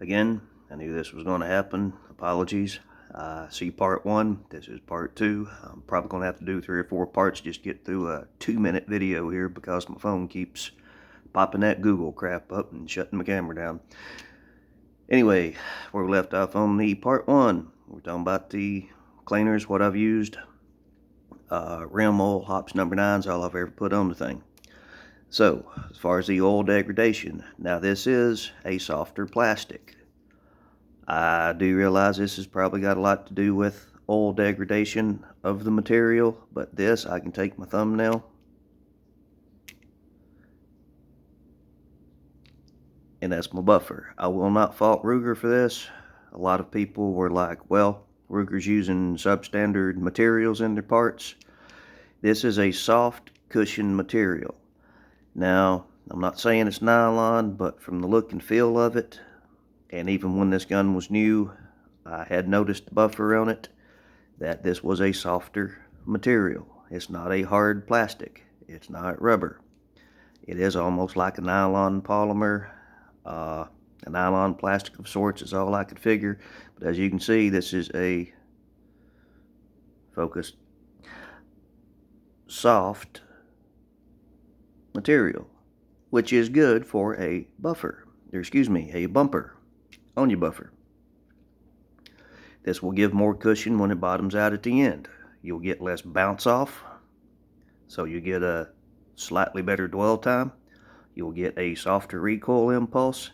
Again, I knew this was going to happen. Apologies. See part one. This is part two. I'm probably going to have to do 3 or 4 parts just to get through a 2-minute video here because my phone keeps popping that Google crap up and shutting my camera down. Anyway, where we left off on the part one, we're talking about the cleaners, what I've used. Rim oil, hops number 9 is all I've ever put on the thing. So, as far as the oil degradation, now this is a softer plastic. I do realize this has probably got a lot to do with oil degradation of the material, but this, I can take my thumbnail and that's my buffer. I will not fault Ruger for this. A lot of people were like, well, Ruger's using substandard materials in their parts. This is a soft cushion material. Now, I'm not saying it's nylon, but from the look and feel of it, and even when this gun was new, I had noticed the buffer on it, that this was a softer material. It's not a hard plastic. It's not rubber. It is almost like a nylon polymer. A nylon plastic of sorts is all I could figure. But as you can see, this is a focused, soft material, which is good for a buffer, or excuse me, a bumper on your buffer. This will give more cushion when it bottoms out at the end. You'll get less bounce off, so you get a slightly better dwell time. You'll get a softer recoil impulse,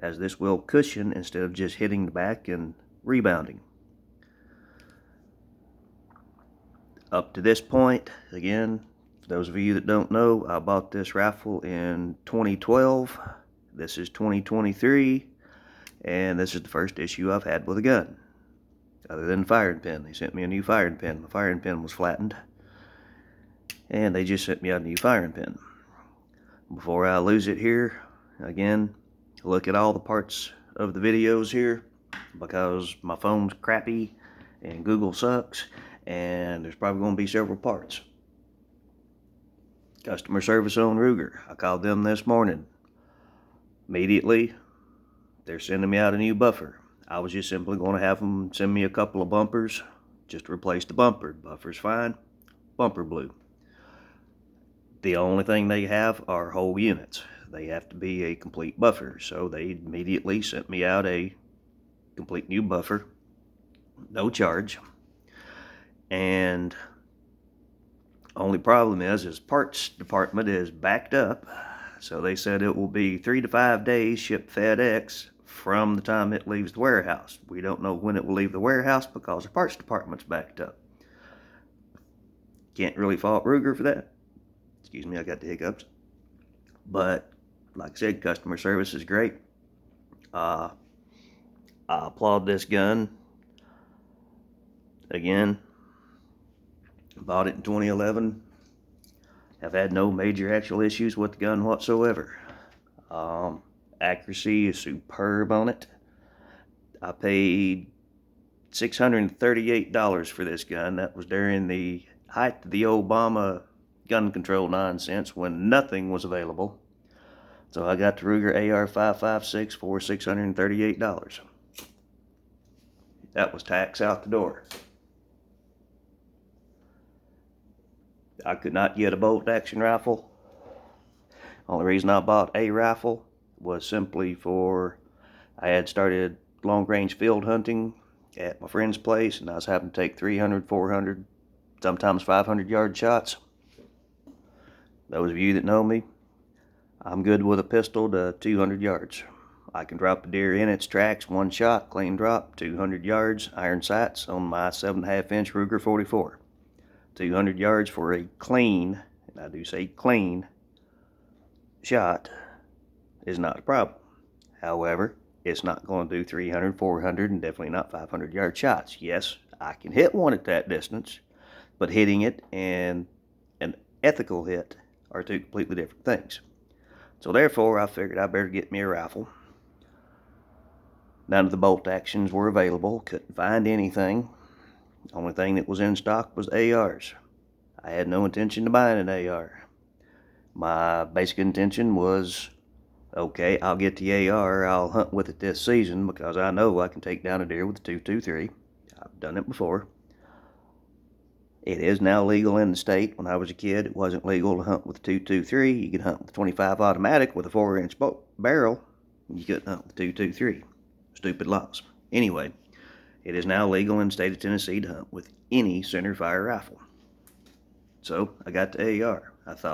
as this will cushion instead of just hitting the back and rebounding. Up to this point, again, for those of you that don't know, I bought this rifle in 2012. This is 2023, and this is the first issue I've had with a gun, other than the firing pin. They sent me a new firing pin. My firing pin was flattened, and they just sent me out a new firing pin. Before I lose it here, again, look at all the parts of the videos here, because my phone's crappy and Google sucks, and there's probably going to be several parts. Customer service on Ruger. I called them this morning. Immediately, they're sending me out a new buffer. I was just simply going to have them send me a couple of bumpers just to replace the bumper. Buffer's fine. Bumper blew. The only thing they have are whole units. They have to be a complete buffer. So they immediately sent me out a complete new buffer. No charge. And only problem is parts department is backed up. So they said it will be 3 to 5 days shipped FedEx from the time it leaves the warehouse. We don't know when it will leave the warehouse because the parts department's backed up. Can't really fault Ruger for that. Excuse me, I got the hiccups. But like I said, customer service is great. I applaud this gun. Again, bought it in 2011. Have had no major actual issues with the gun whatsoever. Accuracy is superb on it. I paid $638 for this gun. That was during the height of the Obama gun control nonsense when nothing was available. So I got the Ruger AR-15 for $638. That was tax out the door. I could not get a bolt action rifle. Only reason I bought a rifle was simply for, I had started long range field hunting at my friend's place, and I was having to take 300, 400, sometimes 500 yard shots. Those of you that know me, I'm good with a pistol to 200 yards. I can drop a deer in its tracks, one shot, clean drop, 200 yards, iron sights on my 7.5 inch Ruger 44. 200 yards for a clean, and I do say clean, shot is not a problem. However, it's not going to do 300, 400, and definitely not 500 yard shots. Yes, I can hit one at that distance, but hitting it and an ethical hit are two completely different things. So therefore, I figured I better get me a rifle. None of the bolt actions were available. Couldn't find anything. The only thing that was in stock was ARs. I had no intention of buying an AR. My basic intention was Okay, I'll get the AR. I'll hunt with it this season because I know I can take down a deer with the 223. I've done it before. It is now legal in the state. When I was a kid, it wasn't legal to hunt with a 223. You could hunt with a 25 automatic with a 4-inch barrel. You couldn't hunt with a 223. Stupid laws. Anyway, it is now legal in the state of Tennessee to hunt with any center fire rifle. So I got the AR. I thought,